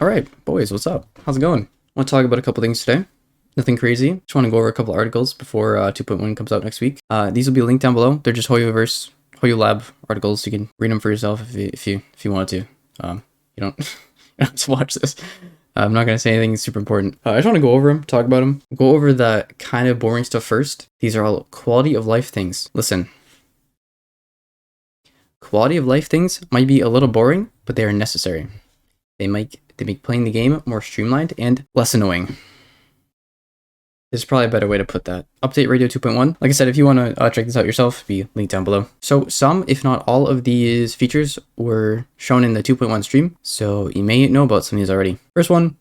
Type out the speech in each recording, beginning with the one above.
All right, boys, what's up? How's it going? I want to talk about a couple things today. Nothing crazy. Just want to go over a couple articles before 2.1 comes out next week. These will be linked down below. They're just Hoyolab articles. You can read them for yourself if you want to. You don't, you don't have to watch this. I'm not going to say anything super important. I just want to go over them, talk about them, go over the kind of boring stuff first. These are all quality of life things. Listen, quality of life things might be a little boring, but they are necessary. They make playing the game more streamlined and less annoying. There's probably a better way to put that. Update Radio 2.1. Like I said, if you want to check this out yourself, be linked down below. So some, if not all of these features were shown in the 2.1 stream. So you may know about some of these already. First one,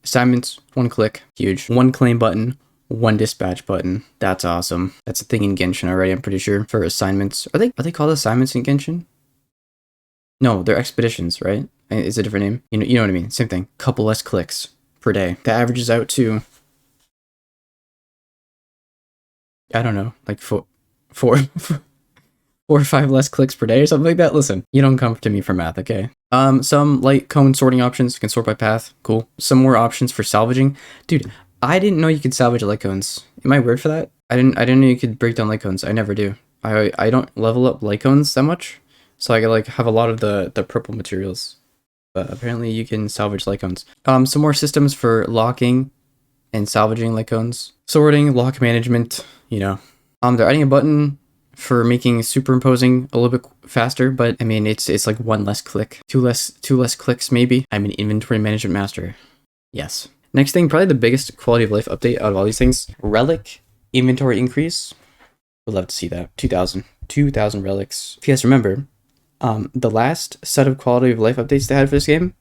assignments, one click, huge. One claim button, one dispatch button. That's awesome. That's a thing in Genshin already, I'm pretty sure, for assignments. Are they called assignments in Genshin? No, they're expeditions, right? It's a different name. You know what I mean? Same thing. Couple less clicks per day. That averages out to, I don't know, like four or five less clicks per day or something like that. Listen, you don't come to me for math, okay? Some light cone sorting options. You can sort by path. Cool. Some more options for salvaging. Dude, I didn't know you could salvage light cones. Am I weird for that? I didn't know you could break down light cones. I never do. I don't level up light cones that much, so I could like have a lot of the purple materials. But apparently you can salvage light cones. Some more systems for locking and salvaging light cones. Sorting, lock management, you know. They're adding a button for making superimposing a little bit faster, but I mean it's like one less click. Two less clicks maybe. I'm an inventory management master. Yes. Next thing, probably the biggest quality of life update out of all these things. Relic inventory increase. Would love to see that. 2,000 relics. If you guys remember, the last set of quality of life updates they had for this game,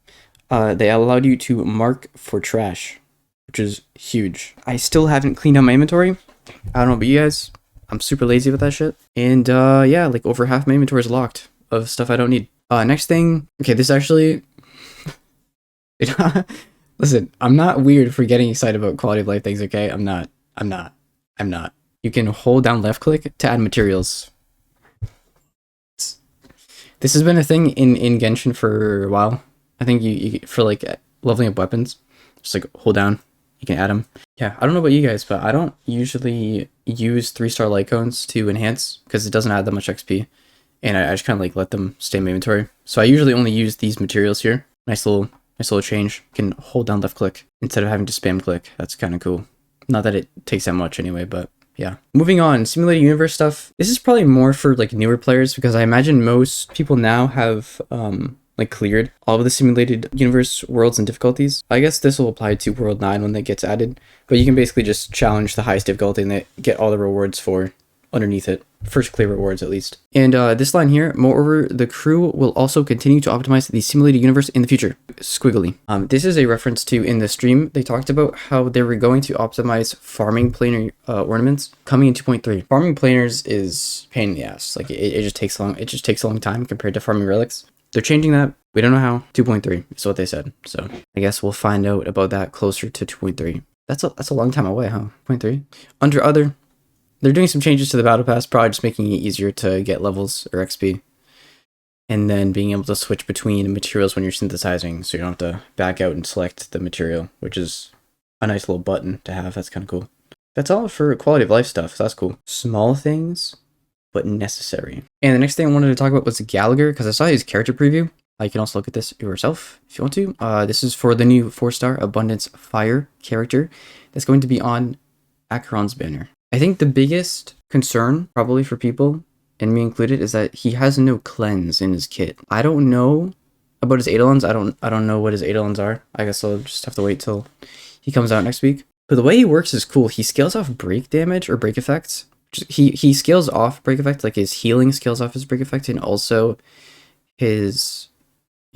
they allowed you to mark for trash, which is huge. I still haven't cleaned out my inventory. I don't know about you guys. I'm super lazy with that shit. And yeah, like over half my inventory is locked of stuff I don't need. Next thing, okay, this actually, listen, I'm not weird for getting excited about quality of life things, okay? I'm not. You can hold down left click to add materials. This has been a thing in Genshin for a while. I think you for like leveling up weapons, just like hold down, you can add them. Yeah, I don't know about you guys, but I don't usually use 3-star light cones to enhance because it doesn't add that much XP, and I just kind of like let them stay in my inventory. So I usually only use these materials here. Nice little change. You can hold down left click instead of having to spam click. That's kind of cool. Not that it takes that much anyway, but yeah. Moving on, simulated universe stuff. This is probably more for like newer players because I imagine most people now have like cleared all of the simulated universe worlds and difficulties. I guess this will apply to World 9 when that gets added, but you can basically just challenge the highest difficulty and they get all the rewards for underneath it. First clear rewards at least. And this line here, moreover, the crew will also continue to optimize the simulated universe in the future. Squiggly. This is a reference to in the stream. They talked about how they were going to optimize farming planar ornaments coming in 2.3. Farming planars is pain in the ass. Like it just takes long. It just takes a long time compared to farming relics. They're changing that. We don't know how. 2.3 is what they said. So I guess we'll find out about that closer to 2.3. That's a long time away, huh? 0.3. Under other, they're doing some changes to the battle pass, probably just making it easier to get levels or XP. And then being able to switch between materials when you're synthesizing, so you don't have to back out and select the material, which is a nice little button to have. That's kind of cool. That's all for quality of life stuff, so that's cool. Small things, but necessary. And the next thing I wanted to talk about was Gallagher, because I saw his character preview. You can also look at this yourself if you want to. This is for the new 4-star Abundance Fire character that's going to be on Acheron's banner. I think the biggest concern, probably for people, and me included, is that he has no cleanse in his kit. I don't know about his Eidolons. I don't know what his Eidolons are. I guess I'll just have to wait till he comes out next week. But the way he works is cool. He scales off break damage or break effects. He scales off break effect, like his healing scales off his break effect, and also he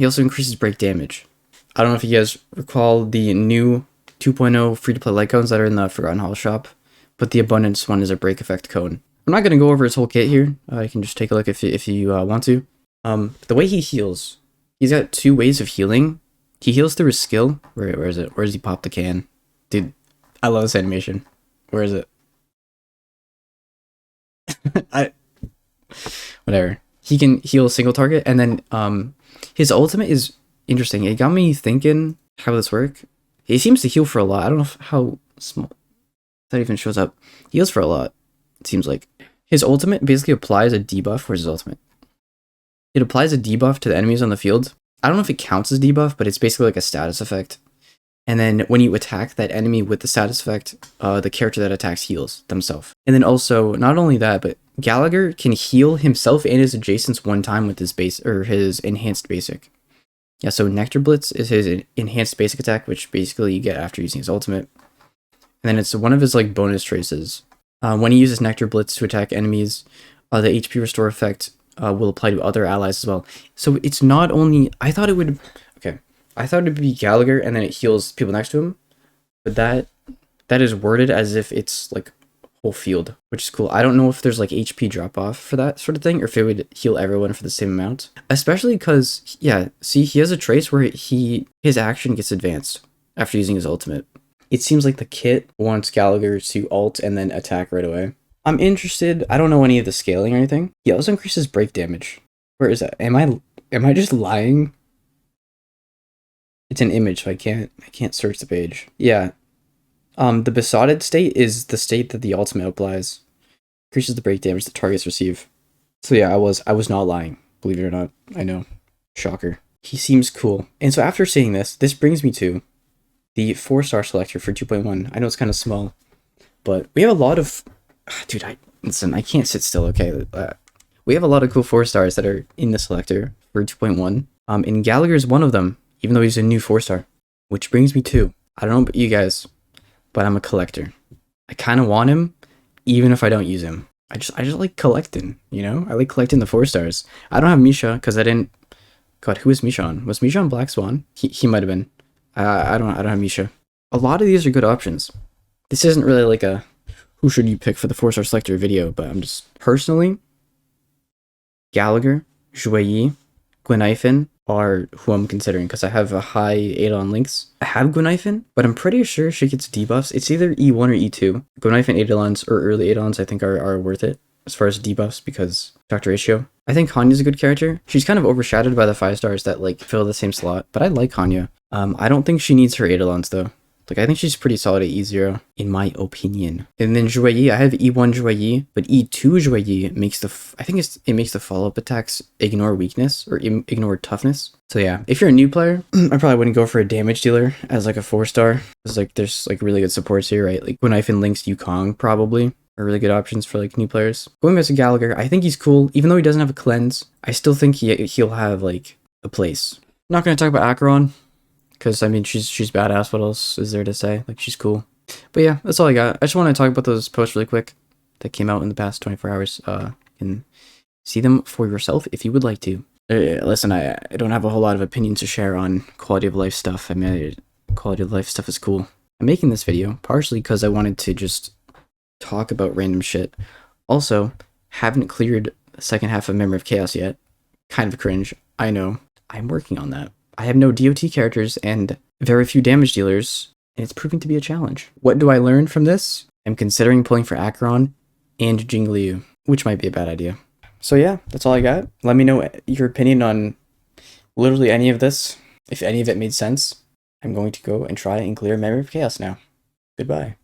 also increases break damage. I don't know if you guys recall the new 2.0 free-to-play light cones that are in the Forgotten Hall shop, but the Abundance one is a break effect cone. I'm not going to go over his whole kit here. You can just take a look if you want to. The way he heals, he's got 2 ways of healing. He heals through his skill. Where is it? Where does he pop the can? Dude, I love this animation. Where is it? Whatever. He can heal a single target, and then his ultimate is interesting. It got me thinking how will this work? He seems to heal for a lot. I don't know how small that even shows up. He heals for a lot, it seems like. His ultimate basically applies a debuff. Where's his ultimate? It applies a debuff to the enemies on the field. I don't know if it counts as debuff, but it's basically like a status effect. And then when you attack that enemy with the status effect, the character that attacks heals themselves. And then also, not only that, but Gallagher can heal himself and his adjacents one time with his base or his enhanced basic. Yeah, so Nectar Blitz is his enhanced basic attack, which basically you get after using his ultimate. And then it's one of his like bonus traces. When he uses Nectar Blitz to attack enemies, the HP restore effect will apply to other allies as well. So it's not only, I thought it would be Gallagher and then it heals people next to him, but that is worded as if it's like whole field, which is cool. I don't know if there's like HP drop off for that sort of thing, or if it would heal everyone for the same amount. Especially because, yeah, see, he has a trace where his action gets advanced after using his ultimate. It seems like the kit wants Gallagher to ult and then attack right away. I'm interested. I don't know any of the scaling or anything. He also increases break damage. Where is that? Am I just lying? It's an image, so I can't search the page. Yeah. The besotted state is the state that the ultimate applies. Increases the break damage the targets receive. So yeah, I was not lying. Believe it or not. I know. Shocker. He seems cool. And so after saying this brings me to the 4-star selector for 2.1. I know it's kind of small, but we have a lot of... Dude, listen, I can't sit still, okay? We have a lot of cool 4-stars that are in the selector for 2.1. And Gallagher's one of them, even though he's a new 4-star. Which brings me to, I don't know about you guys, but I'm a collector. I kind of want him, even if I don't use him. I just like collecting, you know? I like collecting the 4-stars. I don't have Misha, because I didn't... God, who is Misha on? Was Misha on Black Swan? He might have been. I don't have Misha. A lot of these are good options. This isn't really like a who should you pick for the 4-star selector video, but I'm just personally, Gallagher, Joaillier, Gweniphen are who I'm considering because I have a high Adon links. I have Gweniphen, but I'm pretty sure she gets debuffs. It's either E1 or E2. Gweniphen Adons or early Adons I think are worth it as far as debuffs because factor ratio. I think Hanya's a good character. She's kind of overshadowed by the 5-stars that like fill the same slot, but I like Hanya. I don't think she needs her Eidolons though. Like I think she's pretty solid at E0 in my opinion. And then Joaillier, I have E1 Joaillier, but E2 Joaillier makes it makes the follow-up attacks ignore weakness or ignore toughness. So yeah, if you're a new player, I probably wouldn't go for a damage dealer as like a 4-star. Because like there's like really good supports here, right? Like Gweniphen links Yukong probably are really good options for like new players. Going back to Gallagher, I think he's cool. Even though he doesn't have a cleanse, I still think he'll have like a place. I'm not gonna talk about Acheron, because I mean she's badass. What else is there to say? Like she's cool. But yeah, that's all I got. I just want to talk about those posts really quick that came out in the past 24 hours. You can see them for yourself if you would like to. Listen, I don't have a whole lot of opinions to share on quality of life stuff. I mean, quality of life stuff is cool. I'm making this video partially because I wanted to just talk about random shit. Also, haven't cleared the second half of Memory of Chaos yet. Kind of cringe. I know. I'm working on that. I have no DOT characters and very few damage dealers, and it's proving to be a challenge. What do I learn from this? I'm considering pulling for Acheron and Jingliu, which might be a bad idea. So yeah, that's all I got. Let me know your opinion on literally any of this. If any of it made sense, I'm going to go and try and clear Memory of Chaos now. Goodbye.